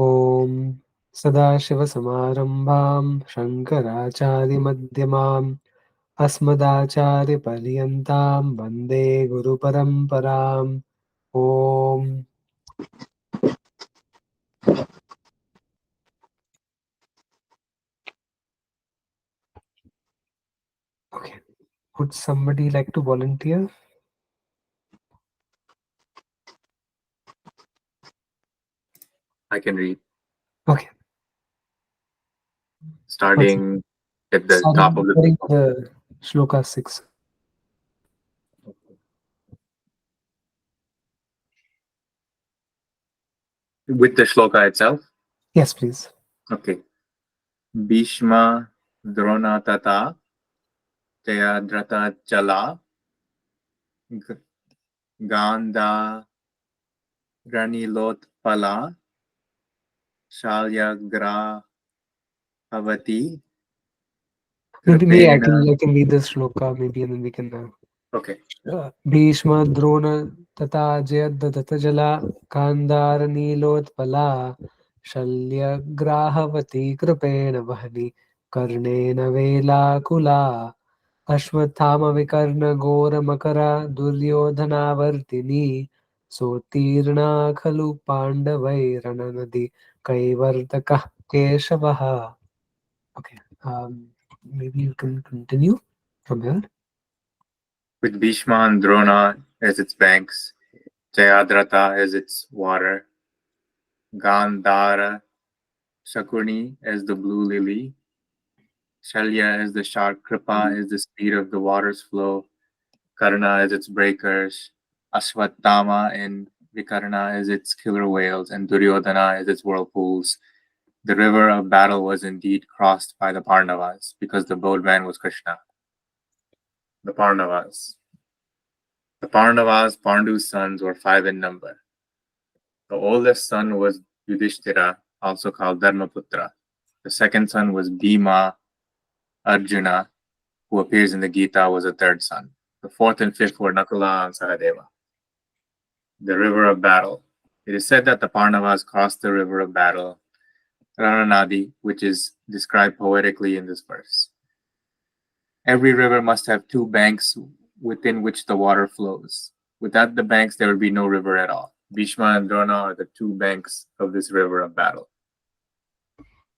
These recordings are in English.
ॐ सदाशिवसमारम्भां शङ्कराचार्यमध्यमाम् अस्मदाचार्यपर्यन्तां वन्दे गुरुपरम्पराम् ॐ. Okay. Would somebody like to volunteer? I can read, Okay. starting at the top Starting of the starting the Shloka 6. with the shloka itself. Yes, please. Okay. Bhishma Drona Tata Jayadrata Chala Gandha Ranilotpala Shalyagrahavati Maybe I can Kripena. I can read this Shloka maybe and then we can Okay. Bhishma Drona तथा जयद्रथ जला गान्धार नीलोत्पला शल्यग्राहवती कृपेण वहनि कर्णेन वेलाकुला अश्वत्थाम विकर्ण घोर मकरा दुर्योधनावर्तिनी सोत्तीर्णा खलु पाण्डवैरणनदि कैवर्तकः केशवः. Okay, maybe you can continue from here. With Bhishma and Drona as its banks, Jayadratha as its water, Gandhara Shakuni as the blue lily, Shalya as the shark, Kripa as the speed of the water's flow, Karna as its breakers, Ashwatthama and Vikarna as its killer whales, and Duryodhana as its whirlpools. The river of battle was indeed crossed by the Pandavas, because the boatman was Krishna. The Pandavas. The Pandavas, Pandu's sons, were 5 in number. The oldest son was Yudhishthira, also called Dharmaputra. The second son was Bhima. Arjuna, who appears in the Gita, was a third son. The fourth and fifth were Nakula and Sahadeva. The river of battle. It is said that the Pandavas crossed the river of battle, Rananadi, which is described poetically in this verse. Every river must have 2 banks within which the water flows. Without the banks, there would be no river at all. Bhishma and Drona are the 2 banks of this river of battle.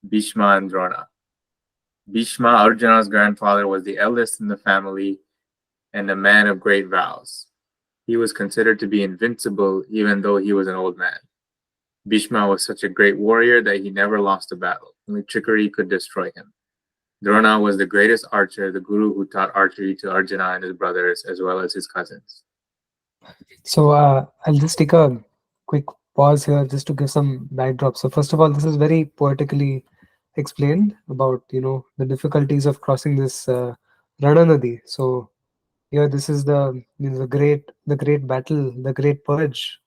Bhishma and Drona. Bhishma, Arjuna's grandfather, was the eldest in the family and a man of great vows. He was considered to be invincible even though he was an old man. Bhishma was such a great warrior that he never lost a battle. Only trickery could destroy him. Drona was the greatest archer, the guru who taught archery to Arjuna and his brothers as well as his cousins. So I'll just take a quick pause here just to give some backdrop. So first of all, this is very poetically explained about the difficulties of crossing this Rana Nadi. So here this is the great battle, the great purge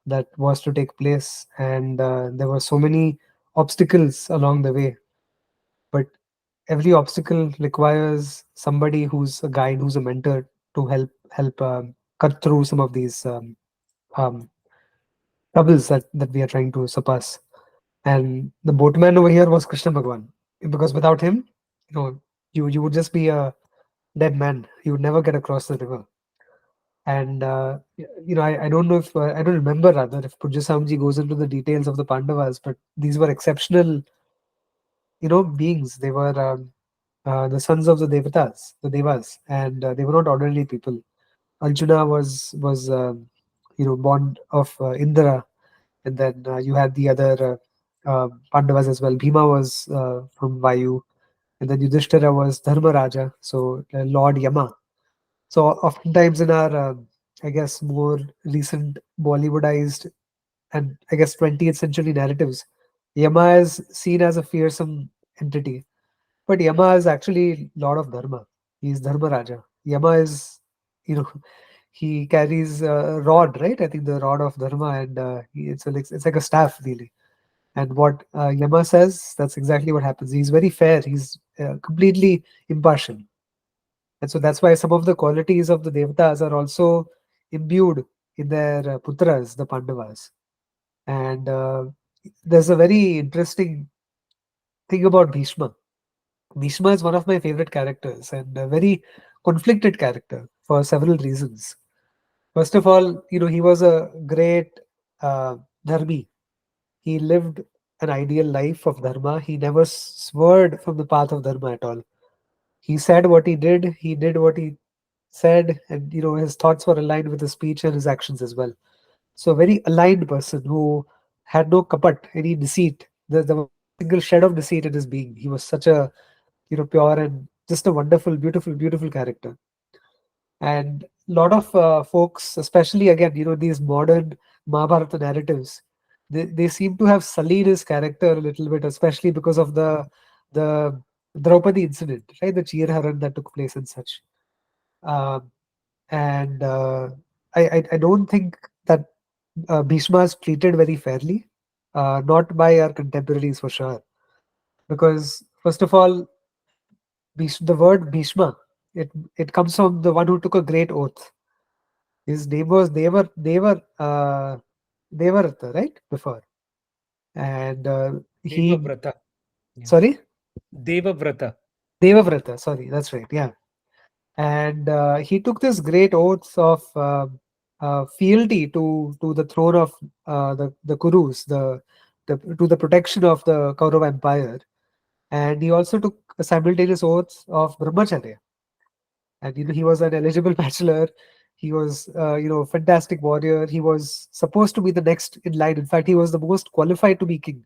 that was to take place, and there were so many obstacles along the way. But every obstacle requires somebody who's a guide, who's a mentor to help cut through some of these um, troubles that we are trying to surpass. And the boatman over here was Krishna Bhagwan, because without him, you would just be a dead man. You would never get across the river. And I don't know if I don't remember rather if Pujya Samji goes into the details of the Pandavas, but these were exceptional, beings. They were the sons of the Devas, and they were not ordinary people. Arjuna was born of Indra, and then you had the other Pandavas as well. Bhima was from Vayu, and then Yudhishthira was Dharmaraja, so Lord Yama. So oftentimes in our, I guess, more recent Bollywoodized and I guess 20th century narratives, Yama is seen as a fearsome entity, but Yama is actually Lord of Dharma. He is Dharmaraja. Yama is, you know, he carries a rod, right? I think the rod of Dharma, and it's like a staff, really. And what Yama says, that's exactly what happens. He's very fair. He's completely impartial, and so that's why some of the qualities of the Devatas are also imbued in their Putras, the Pandavas. And there's a very interesting thing about Bhishma. Bhishma is one of my favorite characters and a very conflicted character for several reasons. First of all, he was a great uh, dharmi. He lived an ideal life of dharma. He never swerved from the path of dharma at all. He said what he did what he said, and his thoughts were aligned with his speech and his actions as well. So a very aligned person who had no kapat, any deceit. There was not a single shred of deceit in his being. He was such a pure and just a wonderful, beautiful, beautiful character. And a lot of folks, especially again, these modern Mahabharata narratives, they seem to have sullied his character a little bit, especially because of the Draupadi incident, right? The Chirharan that took place and such. Um, and I don't think that Bhishma is treated very fairly, not by our contemporaries for sure. Because first of all, the word Bhishma, it comes from the one who took a great oath. His name was Devarata, right? Before. And he, Devavrata. Yeah. sorry? Devavrata. Devavrata, sorry, that's right, yeah. And he took this great oath of fealty to the throne of the Kurus, to the protection of the Kaurava Empire. And he also took a simultaneous oath of brahmacharya. And he was an eligible bachelor. He was fantastic warrior. He was supposed to be the next in line. In fact, he was the most qualified to be king,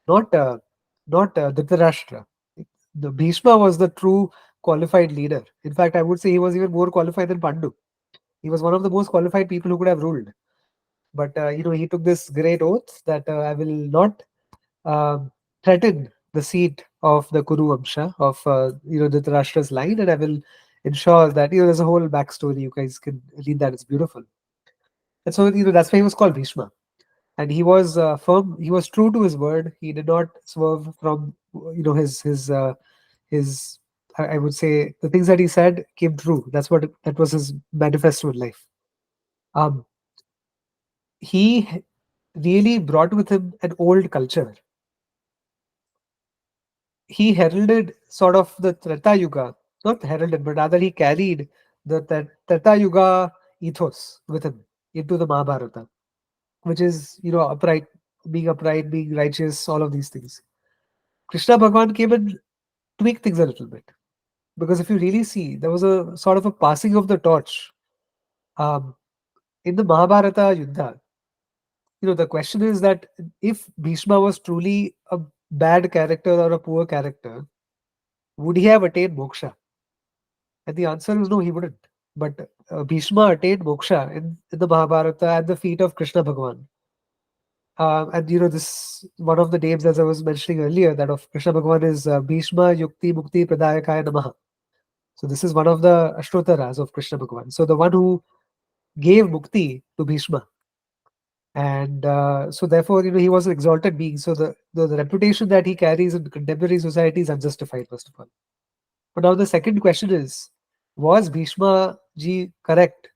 not Dhritarashtra. The Bhishma was the true qualified leader. In fact, I would say he was even more qualified than Pandu. He was one of the most qualified people who could have ruled. But he took this great oath that I will not um, threaten the seat of the Kuru Vamsha of Dhritarashtra's line, and I will ensure that there's a whole backstory. You guys can read that; it's beautiful. And so that's why he was called Bhishma, and he was firm. He was true to his word. He did not swerve from his. I would say the things that he said came true. That was his manifesto in life. Um, he really brought with him an old culture. He heralded sort of the Treta Yuga, not heralded, but rather he carried the Treta Yuga ethos with him into the Mahabharata, which is, upright, being righteous, all of these things. Krishna Bhagwan came and tweaked things a little bit. Because if you really see, there was a sort of a passing of the torch. Um, in the Mahabharata Yuddha, the question is that if Bhishma was truly a bad character or a poor character, would he have attained moksha? And the answer is no, he wouldn't. But Bhishma attained moksha in the Mahabharata at the feet of Krishna Bhagwan. And this one of the names, as I was mentioning earlier, that of Krishna Bhagwan is Bhishma Yukti Mukti Pradayakaya Namaha. So this is one of the Ashtotaras of Krishna Bhagwan. So the one who gave mukti to Bhishma. And so therefore, he was an exalted being. So the reputation that he carries in contemporary society is unjustified, first of all. But now the second question is, was Bhishma ji correct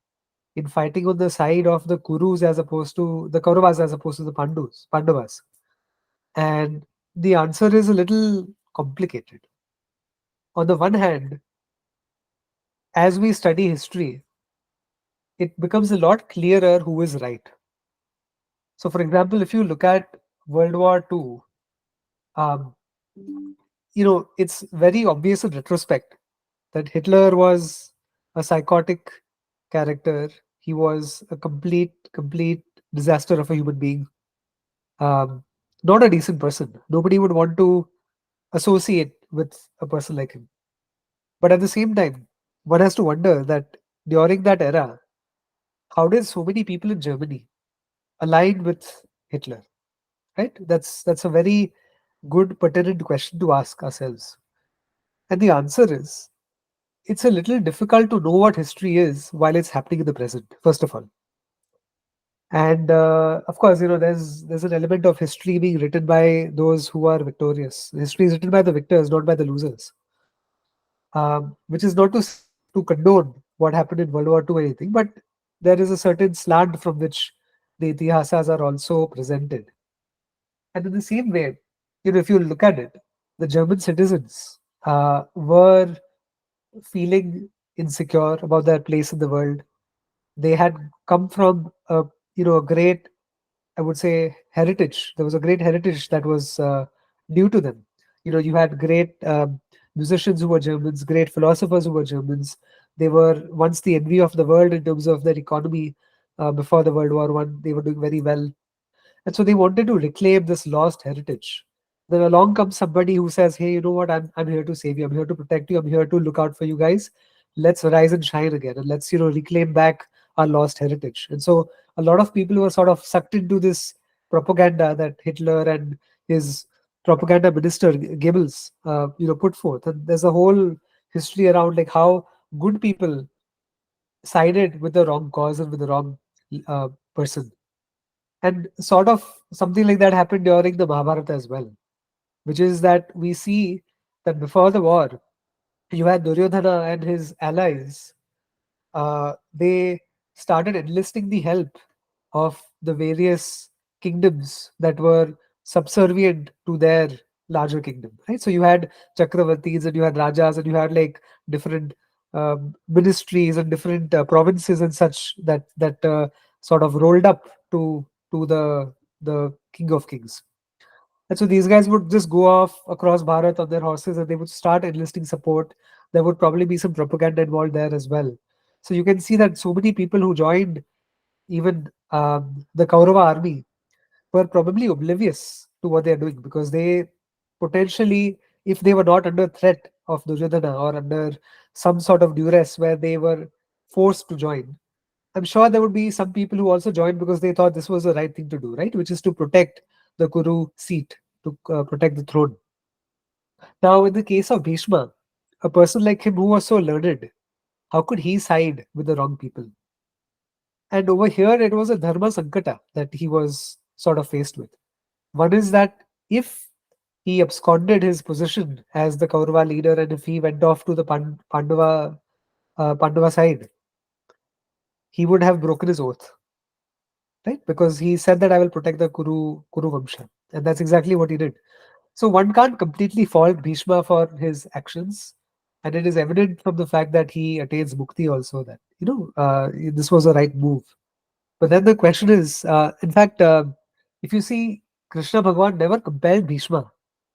in fighting on the side of the Kurus as opposed to the Kauravas as opposed to the Pandavas? And the answer is a little complicated. On the one hand, as we study history, it becomes a lot clearer who is right. So, for example, if you look at World War II, um, it's very obvious in retrospect that Hitler was a psychotic character. He was a complete disaster of a human being. Um, Not a decent person. Nobody would want to associate with a person like him. But at the same time, one has to wonder that during that era, how did so many people in Germany align with Hitler? Right? That's a very good pertinent question to ask ourselves. And the answer is it's a little difficult to know what history is while it's happening in the present, first of all. And of course, there's an element of history being written by those who are victorious. History is written by the victors, not by the losers. Which is not to condone what happened in World War II or anything, but there is a certain slant from which the itihasas are also presented. And in the same way, if you look at it, the German citizens were feeling insecure about their place in the world. They had come from a great, I would say, heritage. There was a great heritage that was due to them. You had great musicians who were Germans, great philosophers who were Germans. They were once the envy of the world in terms of their economy. Before the World War One, they were doing very well, and so they wanted to reclaim this lost heritage. Then along comes somebody who says, "Hey, you know what? I'm here to save you. I'm here to protect you. I'm here to look out for you guys. Let's rise and shine again, and let's reclaim back our lost heritage." And so a lot of people were sort of sucked into this propaganda that Hitler and his propaganda minister Goebbels, put forth. And there's a whole history around like how good people sided with the wrong cause and with the wrong person. And sort of something like that happened during the Mahabharata as well, which is that we see that before the war, you had Duryodhana and his allies. They started enlisting the help of the various kingdoms that were subservient to their larger kingdom, right? So you had Chakravartis and you had Rajas and you had like different ministries and different provinces and such that sort of rolled up to the king of kings. And so these guys would just go off across Bharat on their horses and they would start enlisting support. There would probably be some propaganda involved there as well. So you can see that so many people who joined even the Kaurava army were probably oblivious to what they are doing, because they potentially, if they were not under threat of Duryodhana or under some sort of duress where they were forced to join, I'm sure there would be some people who also joined because they thought this was the right thing to do, right? Which is to protect the Kuru seat, to protect the throne. Now, in the case of Bhishma, a person like him who was so learned, how could he side with the wrong people? And over here, it was a dharma sankata that he was sort of faced with. One is that if he absconded his position as the Kaurava leader and if he went off to the Pandava side, he would have broken his oath, right? Because he said that I will protect the Kuru Vamsha, and that's exactly what he did. So one can't completely fault Bhishma for his actions, and it is evident from the fact that he attains mukti also that this was a right move. But then the question is, in fact, if you see, Krishna Bhagwan never compelled Bhishma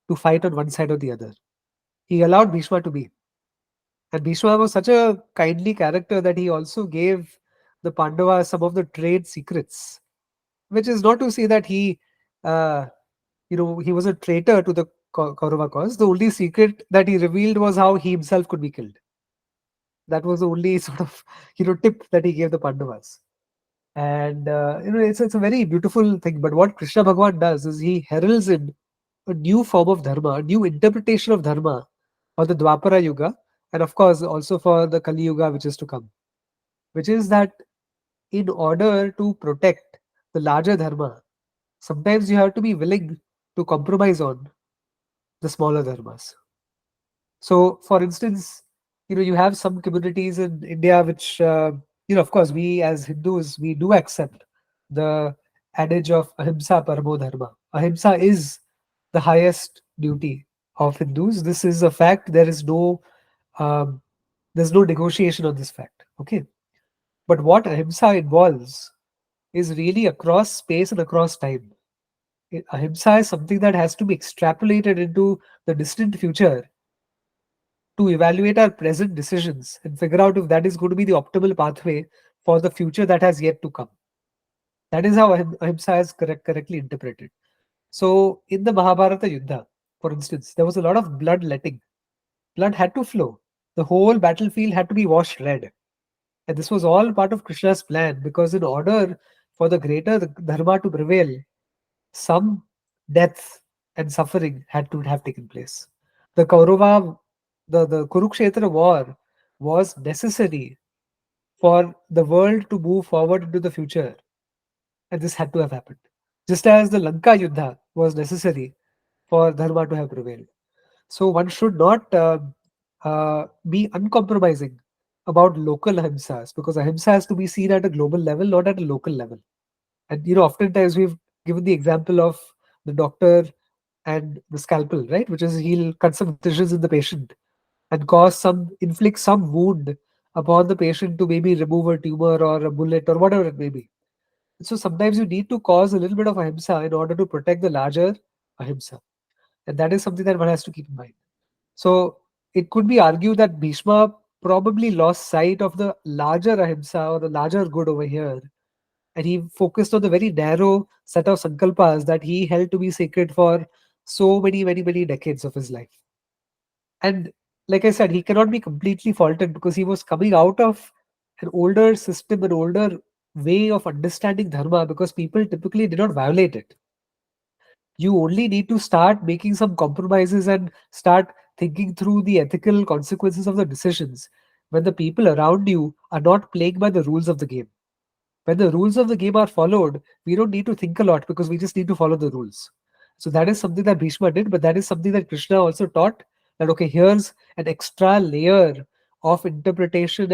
to fight on one side or the other. He allowed Bhishma to be. And Bhishma was such a kindly character that he also gave the Pandavas some of the trade secrets, which is not to say that uh, he was a traitor to the Kaurava cause. The only secret that he revealed was how he himself could be killed. That was the only sort of tip that he gave the Pandavas. And it's a very beautiful thing. But what Krishna Bhagwan does is he heralds in a new form of dharma, a new interpretation of dharma for the Dwapara Yuga, and of course also for the Kali Yuga which is to come, which is that in order to protect the larger dharma, sometimes you have to be willing to compromise on the smaller dharmas. So, for instance, you have some communities in India which, of course, we as Hindus, we do accept the adage of ahimsa paramo dharma. Ahimsa is the highest duty of Hindus. This is a fact. Um, there's no negotiation on this fact. Okay, but what ahimsa involves is really across space and across time. Ahimsa is something that has to be extrapolated into the distant future to evaluate our present decisions and figure out if that is going to be the optimal pathway for the future that has yet to come. That is how Ahimsa is correctly interpreted. So, in the Mahabharata Yuddha, for instance, there was a lot of bloodletting. Blood had to flow. The whole battlefield had to be washed red. And this was all part of Krishna's plan, because in order for the greater dharma to prevail, some death and suffering had to have taken place. The Kaurava, the Kurukshetra war was necessary for the world to move forward into the future, and this had to have happened. Just as the Lanka Yuddha was necessary for Dharma to have prevailed. So one should not be uncompromising about local ahimsas, because ahimsa has to be seen at a global level, not at a local level. And oftentimes we've given the example of the doctor and the scalpel, right? Which is he'll cut some incisions in the patient and inflict some wound upon the patient to maybe remove a tumor or a bullet or whatever it may be. So sometimes you need to cause a little bit of ahimsa in order to protect the larger ahimsa. And that is something that one has to keep in mind. So it could be argued that Bhishma probably lost sight of the larger ahimsa or the larger good over here. And he focused on the very narrow set of sankalpas that he held to be sacred for so many decades of his life. And like I said, he cannot be completely faulted because he was coming out of an older system, an older way of understanding dharma, because people typically did not violate it. You only need to start making some compromises and start thinking through the ethical consequences of the decisions when the people around you are not playing by the rules of the game. When the rules of the game are followed, we don't need to think a lot because we just need to follow the rules. So that is something that Bhishma did, but that is something that Krishna also taught, that okay, here's an extra layer of interpretation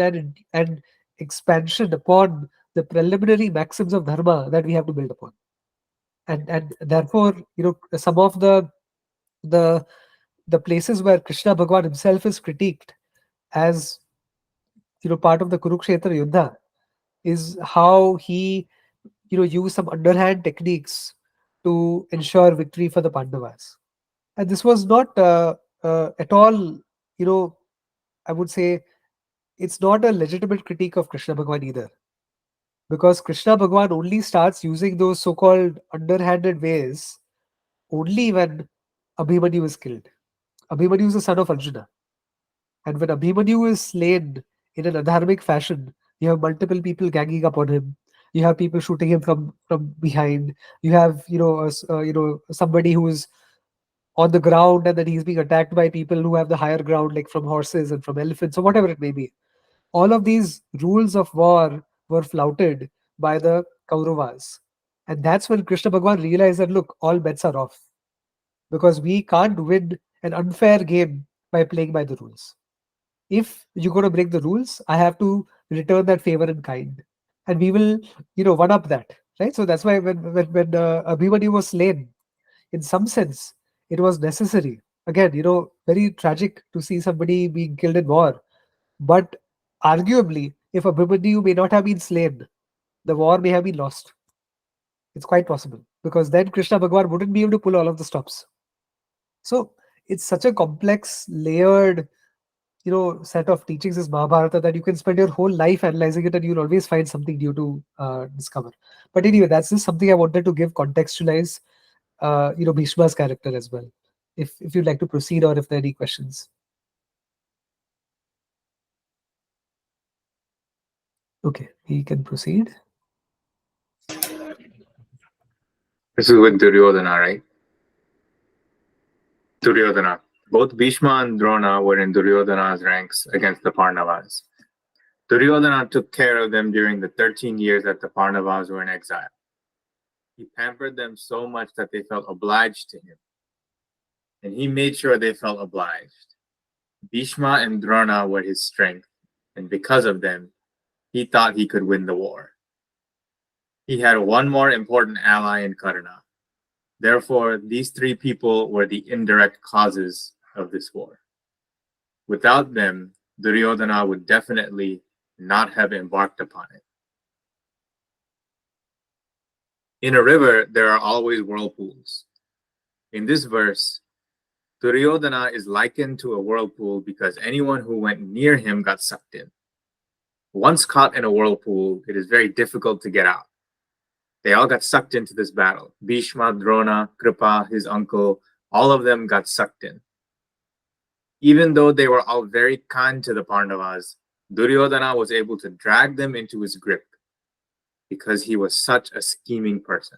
and expansion upon the preliminary maxims of dharma that we have to build upon. And therefore, some of the the places where Krishna Bhagwan himself is critiqued as part of the Kurukshetra Yuddha is how he use some underhand techniques to ensure victory for the Pandavas. And this was not at all, I would say it's not a legitimate critique of Krishna Bhagwan either. Because Krishna Bhagwan only starts using those so-called underhanded ways only when Abhimanyu is killed. Abhimanyu is the son of Arjuna. And when Abhimanyu is slain in an adharmic fashion, you have multiple people ganging up on him. You have people shooting him from behind. You have somebody who is on the ground and then he's being attacked by people who have the higher ground, like from horses and from elephants or whatever it may be. All of these rules of war were flouted by the Kauravas. And that's when Krishna Bhagwan realized that look, all bets are off. Because we can't win an unfair game by playing by the rules. If you're going to break the rules, I have to return that favor in kind. And we will, one up that. Right? So that's why when Abhimanyu was slain, in some sense, it was necessary. Again, very tragic to see somebody being killed in war. But arguably, if Abhimanyu may not have been slain, the war may have been lost. It's quite possible. Because then Krishna Bhagwan wouldn't be able to pull all of the stops. So it's such a complex, layered, set of teachings is Mahabharata that you can spend your whole life analyzing it and you'll always find something new to discover. But anyway, that's just something I wanted to give contextualize, Bhishma's character as well. If you'd like to proceed or if there are any questions. Okay, we can proceed. This is with Duryodhana, right? Duryodhana. Both Bhishma and Drona were in Duryodhana's ranks against the Pandavas. Duryodhana took care of them during the 13 years that the Pandavas were in exile. He pampered them so much that they felt obliged to him, and he made sure they felt obliged. Bhishma and Drona were his strength, and because of them, he thought he could win the war. He had one more important ally in Karna. Therefore, these three people were the indirect causes of this war. Without them, Duryodhana would definitely not have embarked upon it. In a river, there are always whirlpools. In this verse, Duryodhana is likened to a whirlpool because anyone who went near him got sucked in. Once caught in a whirlpool, it is very difficult to get out. They all got sucked into this battle. Bhishma, Drona, Kripa, his uncle, all of them got sucked in. Even though they were all very kind to the Pandavas, Duryodhana was able to drag them into his grip because he was such a scheming person.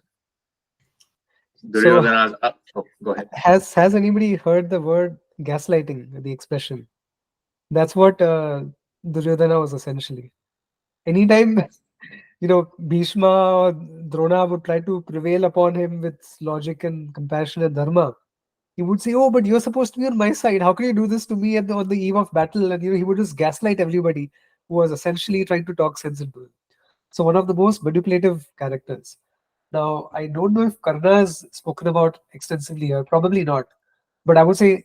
Duryodhana's up. Oh, go ahead. Has anybody heard the word gaslighting, the expression? That's what Duryodhana was essentially. Anytime Bhishma or Drona would try to prevail upon him with logic and compassion and dharma, he would say, "Oh, but you're supposed to be on my side. How can you do this to me on the eve of battle?" And he would just gaslight everybody who was essentially trying to talk sense into him. So one of the most manipulative characters. Now, I don't know if Karna is spoken about extensively here, probably not. But I would say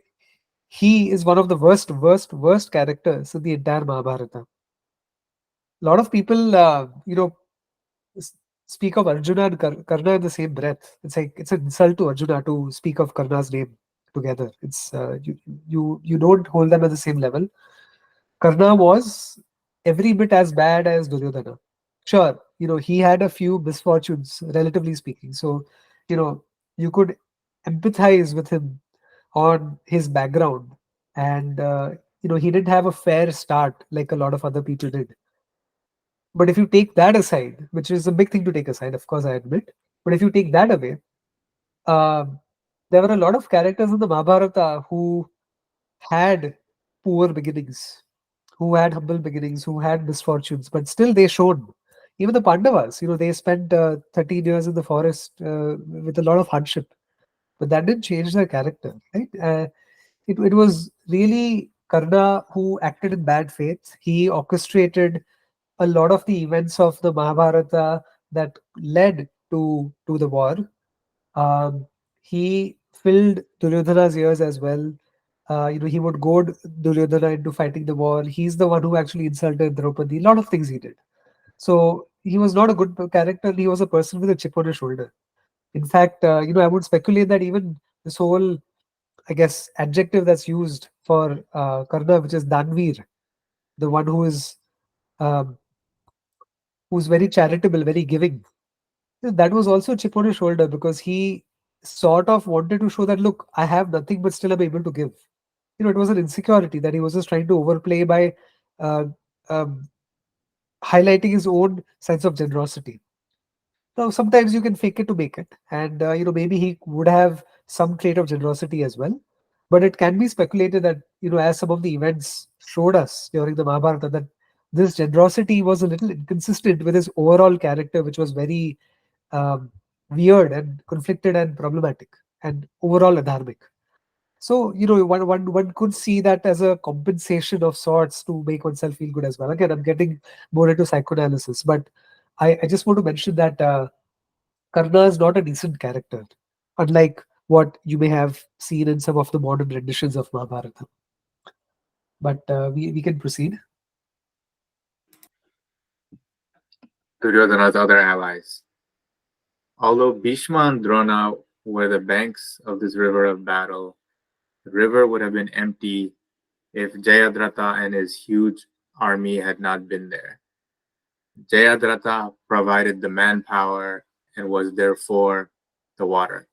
he is one of the worst characters in the entire Mahabharata. A lot of people, s- speak of Arjuna and Karna in the same breath. It's like it's an insult to Arjuna to speak of Karna's name together. It's you don't hold them at the same level. Karna was every bit as bad as Duryodhana. Sure, he had a few misfortunes, relatively speaking. So, you know, you could empathize with him on his background, and he didn't have a fair start like a lot of other people did. But if you take that aside, which is a big thing to take aside, of course, I admit, but if you take that away, um, there were a lot of characters in the Mahabharata who had poor beginnings, who had humble beginnings, who had misfortunes, but still they showed. Even the Pandavas, they spent 13 years in the forest with a lot of hardship, but that didn't change their character, right? It was really Karna who acted in bad faith. He orchestrated a lot of the events of the Mahabharata that led to the war. Um, he filled Duryodhana's ears as well. He would goad Duryodhana into fighting the war. He's the one who actually insulted Draupadi. A lot of things he did. So he was not a good character. He was a person with a chip on his shoulder. In fact, I would speculate that even this whole, I guess, adjective that's used for Karna, which is Danveer, the one um, who's very charitable, very giving. That was also a chip on his shoulder because he sort of wanted to show that, look, I have nothing, but still I'm able to give. It was an insecurity that he was just trying to overplay by uh, um, highlighting his own sense of generosity. Now, sometimes you can fake it to make it, and maybe he would have some trait of generosity as well. But it can be speculated that as some of the events showed us during the Mahabharata, that this generosity was a little inconsistent with his overall character, which was very um, weird and conflicted and problematic and overall adharmic. So, one could see that as a compensation of sorts to make oneself feel good as well. Again, I'm getting more into psychoanalysis, but I just want to mention that Karna is not a decent character, unlike what you may have seen in some of the modern renditions of Mahabharata. But we can proceed. Duryodhana's other allies. Although Bhishma and Drona were the banks of this river of battle, the river would have been empty if Jayadratha and his huge army had not been there. Jayadratha provided the manpower and was therefore the water.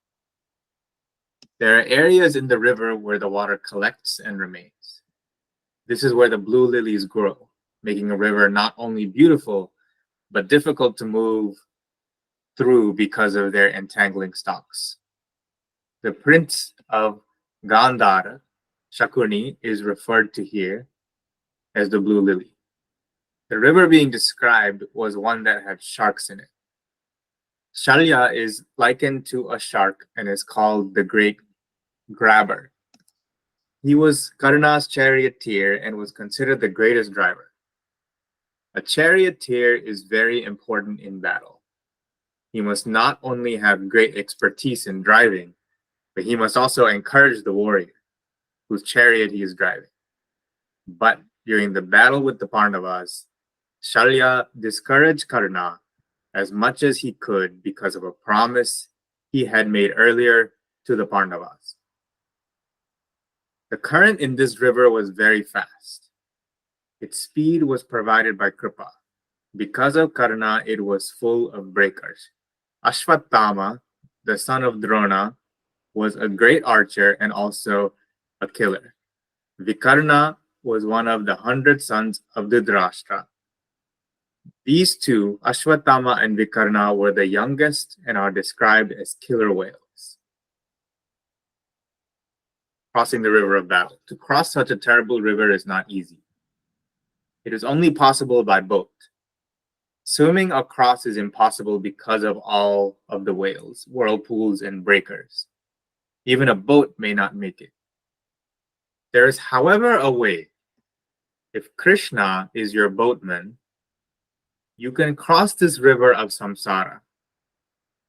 There are areas in the river where the water collects and remains. This is where the blue lilies grow, making a river not only beautiful, but difficult to move through because of their entangling stalks. The prince of Gandhara, Shakuni, is referred to here as the blue lily. The river being described was one that had sharks in it. Shalya is likened to a shark and is called the great grabber. He was Karna's charioteer and was considered the greatest driver. A charioteer is very important in battle. He must not only have great expertise in driving, but he must also encourage the warrior whose chariot he is driving. But during the battle with the Pandavas, Shalya discouraged Karna as much as he could because of a promise he had made earlier to the Pandavas. The current in this river was very fast. Its speed was provided by Kripa. Because of Karna, it was full of breakers. Ashwatthama, the son of Drona, was a great archer and also a killer. Vikarna was one of the 100 sons of Dhritarashtra. These two, Ashwatthama and Vikarna, were the youngest and are described as killer whales. Crossing the river of battle. To cross such a terrible river is not easy. It is only possible by boat. Swimming across is impossible because of all of the whales, whirlpools, and breakers. Even a boat may not make it. There is, however, a way. If Krishna is your boatman, you can cross this river of samsara.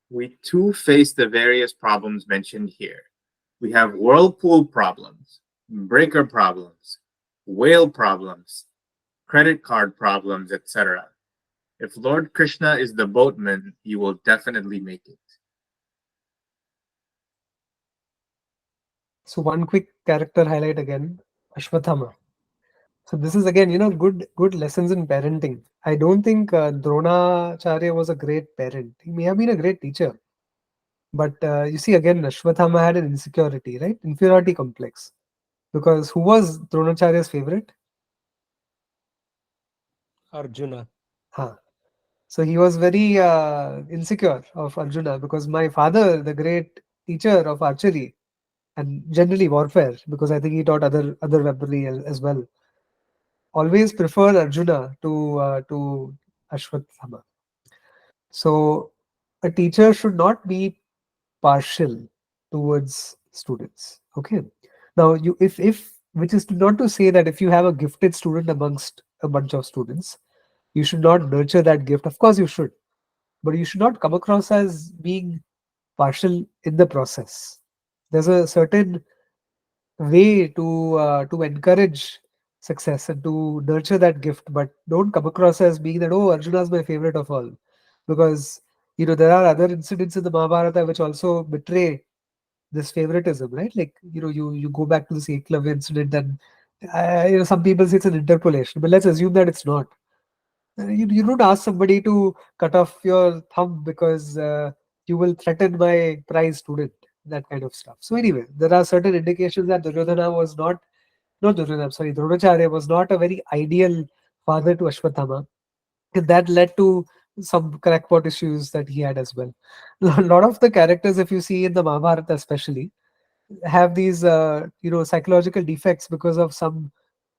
We too face the various problems mentioned here. We have whirlpool problems, breaker problems, whale problems, credit card problems, etc. If Lord Krishna is the boatman, you will definitely make it. So one quick character highlight again, Ashwathama. So this is again, good lessons in parenting. I don't think Dronacharya was a great parent. He may have been a great teacher, but you see again, Ashwathama had an insecurity, right? Inferiority complex. Because who was Dronacharya's favorite? Arjuna. Huh. So he was very insecure of Arjuna because my father, the great teacher of archery and generally warfare, because I think he taught other weaponry as well, always preferred Arjuna to Ashwathama. So a teacher should not be partial towards students. Okay. Now you if which is not to say that if you have a gifted student amongst a bunch of students, you should not nurture that gift. Of course you should, but you should not come across as being partial in the process. There's a certain way to encourage success and to nurture that gift, but don't come across as being that, oh, Arjuna is my favorite of all, because there are other incidents in the Mahabharata which also betray this favoritism, right? Like you go back to this Eklavya incident, and some people say it's an interpolation, but let's assume that it's not. You don't ask somebody to cut off your thumb because you will threaten my prize student, that kind of stuff. So anyway, there are certain indications that Duryodhana was not Duryodhana, I'm sorry, Dronacharya was not a very ideal father to Ashwatthama. And that led to some crackpot issues that he had as well. A lot of the characters, if you see in the Mahabharata especially, have these psychological defects because of some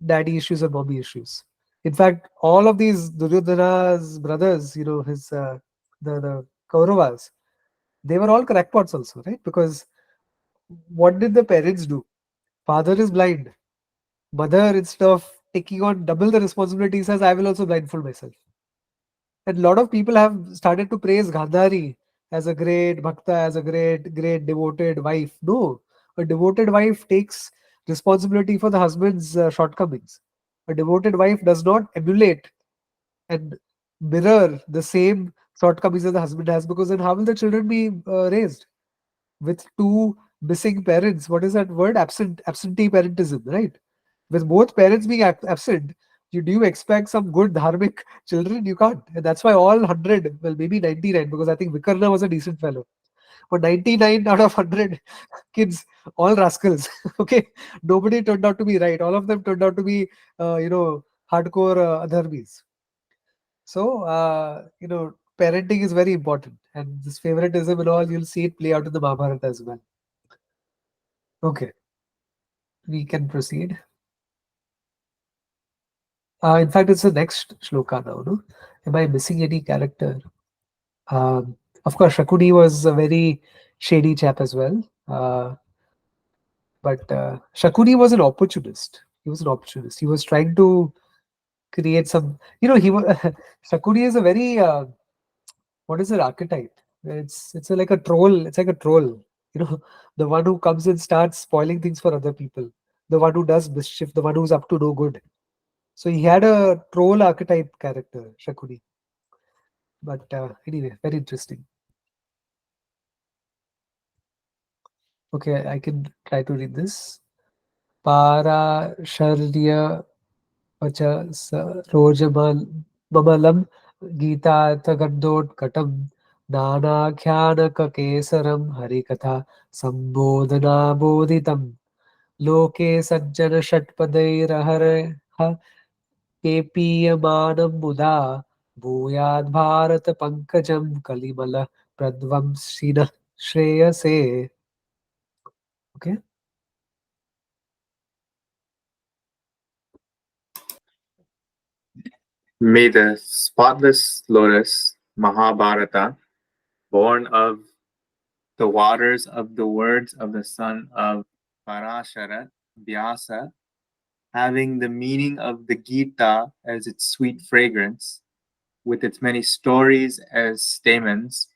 daddy issues or mommy issues. In fact, all of these Duryodhana's brothers, his the Kauravas, they were all crackpots also, right? Because what did the parents do? Father is blind. Mother, instead of taking on double the responsibility, says, I will also blindfold myself. And a lot of people have started to praise Gandhari as a great bhakta, as a great devoted wife. No, a devoted wife takes responsibility for the husband's shortcomings. A devoted wife does not emulate and mirror the same shortcomings that the husband has, because then how will the children be raised with two missing parents? What is that word? Absentee parentism, right? With both parents being absent, do you expect some good dharmic children? You can't. And that's why all 100, well, maybe 99, because I think Vikarna was a decent fellow. But 99 out of 100 kids, all rascals. Okay. Nobody turned out to be right. All of them turned out to be, hardcore adharmis. So, parenting is very important. And this favoritism and all, you'll see it play out in the Mahabharata as well. Okay. We can proceed. In fact, it's the next shloka now. No? Am I missing any character? Of course, Shakuni was a very shady chap as well. But Shakuni was an opportunist. He was an opportunist. He was trying to create some. He was Shakuni is a very what is an archetype? Like a troll. It's like a troll. You know, the one who comes and starts spoiling things for other people. The one who does mischief. The one who's up to no good. So he had a troll archetype character, Shakuni. But anyway, very interesting. Okay, I can try to read this. Para Sharya Vacha Rojamal Mamalam Gita Tagandot Katam Nana Kyanaka Kesaram Harikatha Sambodhana Bodhitam Loke Sajjana Shatpadairahare Kepiyamanam Muda Bhuyad Bharat Pankajam Kalimala Pradvamsina Shreyase. Okay. May the spotless lotus, Mahabharata, born of the waters of the words of the son of Parashara, Vyasa, having the meaning of the Gita as its sweet fragrance, with its many stories as stamens,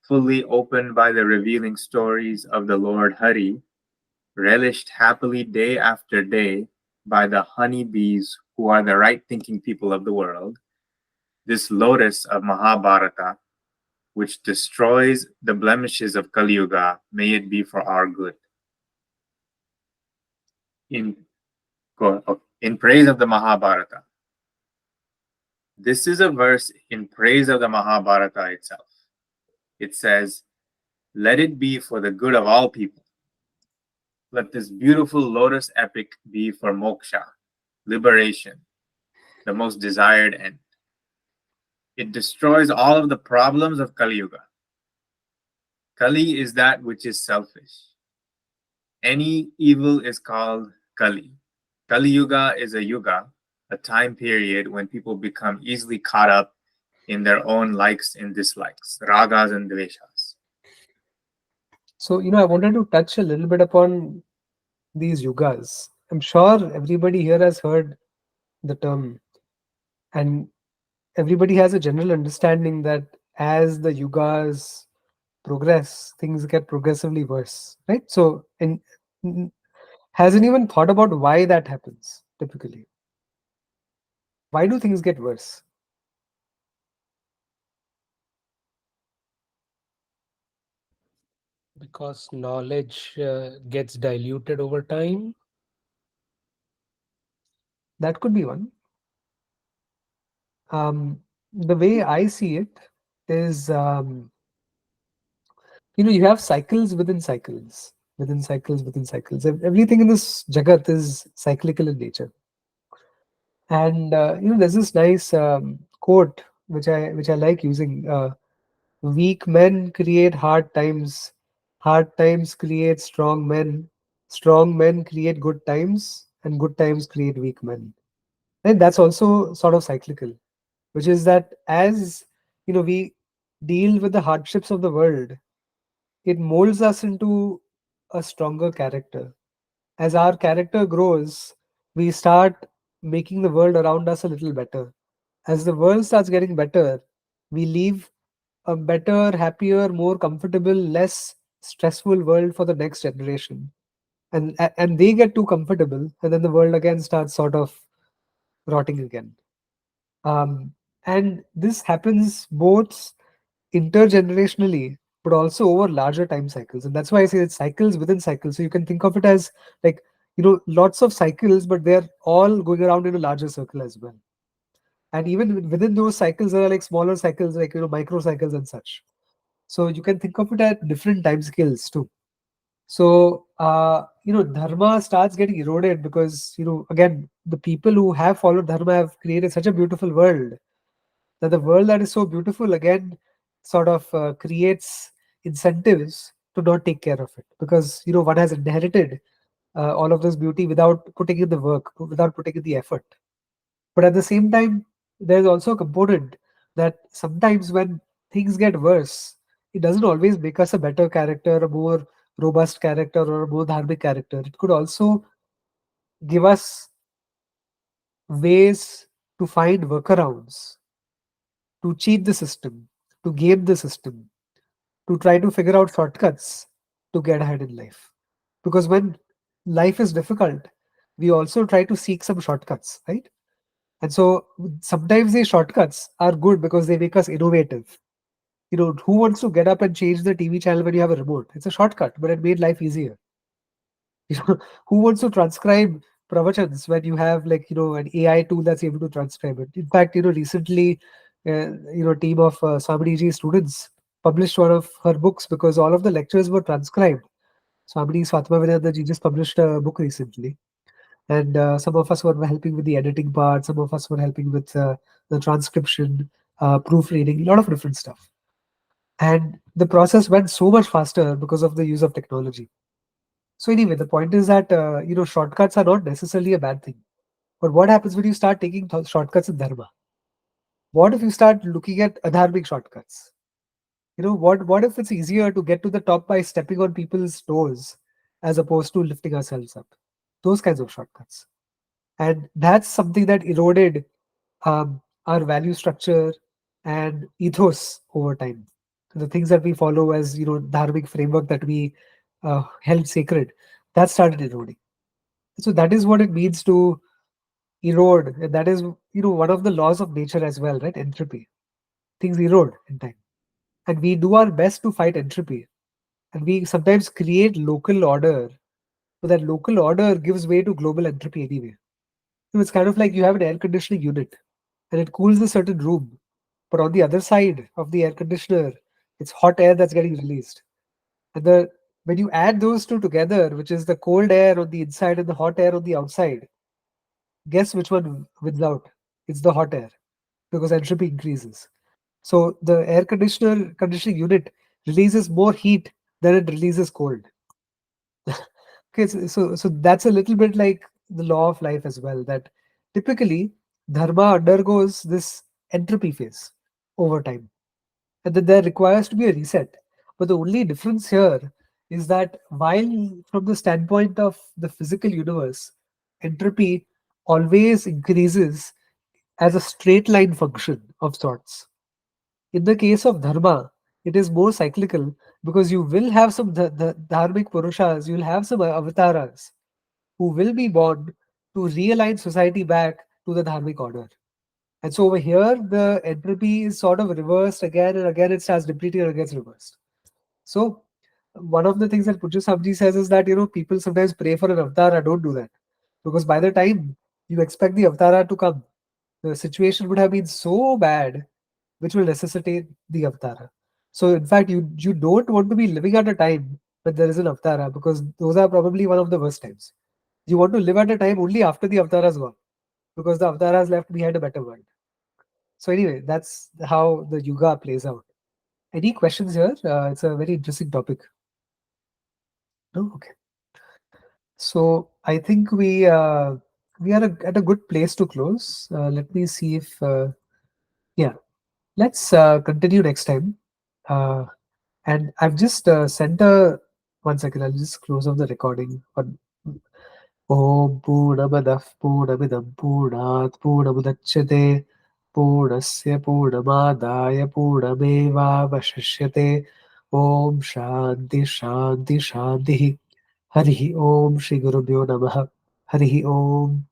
fully opened by the revealing stories of the Lord Hari, relished happily day after day by the honey bees who are the right thinking people of the world, this lotus of Mahabharata, which destroys the blemishes of Kali Yuga, may it be for our good. In, in praise of the Mahabharata. This is a verse in praise of the Mahabharata itself. It says, "Let it be for the good of all people. Let this beautiful lotus epic be for moksha, liberation, the most desired end. It destroys all of the problems of Kali Yuga. Kali is that which is selfish. Any evil is called Kali. Kali Yuga is a yuga, a time period when people become easily caught up in their own likes and dislikes, ragas and dveshas. So, I wanted to touch a little bit upon these yugas. I'm sure everybody here has heard the term, and everybody has a general understanding that as the yugas progress, things get progressively worse, right? So, and has anyone thought about why that happens typically? Why do things get worse? Because knowledge gets diluted over time. That could be one. The way I see it is, you have cycles within cycles, within cycles, within cycles. Everything in this jagat is cyclical in nature. And there's this nice quote which I like using. Weak men create hard times create strong men create good times, and good times create weak men. And that's also sort of cyclical, which is that as we deal with the hardships of the world, it molds us into a stronger character. As our character grows, we start making the world around us a little better. As the world starts getting better, we leave a better, happier, more comfortable, less stressful world for the next generation. And they get too comfortable, and then the world again starts sort of rotting again. Um, and this happens both intergenerationally, but also over larger time cycles. And that's why I say it's cycles within cycles. So you can think of it as like, lots of cycles, but they're all going around in a larger circle as well. And even within those cycles, there are like smaller cycles, like, micro cycles and such. So you can think of it at different time scales too. So, dharma starts getting eroded because, again, the people who have followed dharma have created such a beautiful world that the world that is so beautiful again sort of creates incentives to not take care of it, because one has inherited all of this beauty without putting in the work, without putting in the effort. But at the same time, there's also a component that sometimes when things get worse, it doesn't always make us a better character, a more robust character, or a more dharmic character. It could also give us ways to find workarounds, to cheat the system, to game the system, to try to figure out shortcuts to get ahead in life. Because when life is difficult, we also try to seek some shortcuts, right? And so sometimes these shortcuts are good because they make us innovative. Who wants to get up and change the TV channel when you have a remote? It's a shortcut, but it made life easier. Who wants to transcribe pravachans when you have, like, an AI tool that's able to transcribe it? In fact, recently, team of Swamiji students published one of her books because all of the lectures were transcribed. Swamiji Swatma Vedanta ji just published a book recently, and some of us were helping with the editing part, some of us were helping with the transcription, proofreading, a lot of different stuff. And the process went so much faster because of the use of technology. So anyway, the point is that shortcuts are not necessarily a bad thing. But what happens when you start taking shortcuts in dharma? What if you start looking at adharmic shortcuts? What if it's easier to get to the top by stepping on people's toes as opposed to lifting ourselves up? Those kinds of shortcuts. And that's something that eroded our value structure and ethos over time. the things that we follow as dharmic framework that we held sacred, that started eroding. So that is what it means to erode. And that is one of the laws of nature as well, right? Entropy. Things erode in time, and we do our best to fight entropy, and we sometimes create local order, but that local order gives way to global entropy anyway. So it's kind of like you have an air conditioning unit and it cools a certain room, but on the other side of the air conditioner, it's hot air that's getting released. And when you add those two together, which is the cold air on the inside and the hot air on the outside, guess which one wins out? It's the hot air because entropy increases. So the air conditioning unit releases more heat than it releases cold. Okay, so that's a little bit like the law of life as well. That typically dharma undergoes this entropy phase over time, and then there requires to be a reset. But the only difference here is that while from the standpoint of the physical universe, entropy always increases as a straight line function of sorts. In the case of dharma, it is more cyclical because you will have some the dharmic purushas, you'll have some avatars who will be born to realign society back to the dharmic order. And so over here, the entropy is sort of reversed again and again. It starts depleting and gets reversed. So one of the things that Puja Sabji says is that people sometimes pray for an avatar. Don't do that, because by the time you expect the avatar to come, the situation would have been so bad, which will necessitate the avatar. So in fact, you don't want to be living at a time when there is an avatar, because those are probably one of the worst times. You want to live at a time only after the avatar has gone, because the avatar has left behind a better world. So anyway, that's how the yuga plays out. Any questions here? It's a very interesting topic. No, okay. So I think we are at a good place to close. Let me see if yeah. Let's continue next time. Uh, and I've just sent a 1 second. I'll just close off the recording. Om Purnamadah Purnamidam Purnat Purnamudachyate Purnasya Purnamadaya Purnameva Vashishyate Om Shanti Shanti Shanti Hari Om Shri Gurubhyo Namaha Hari Om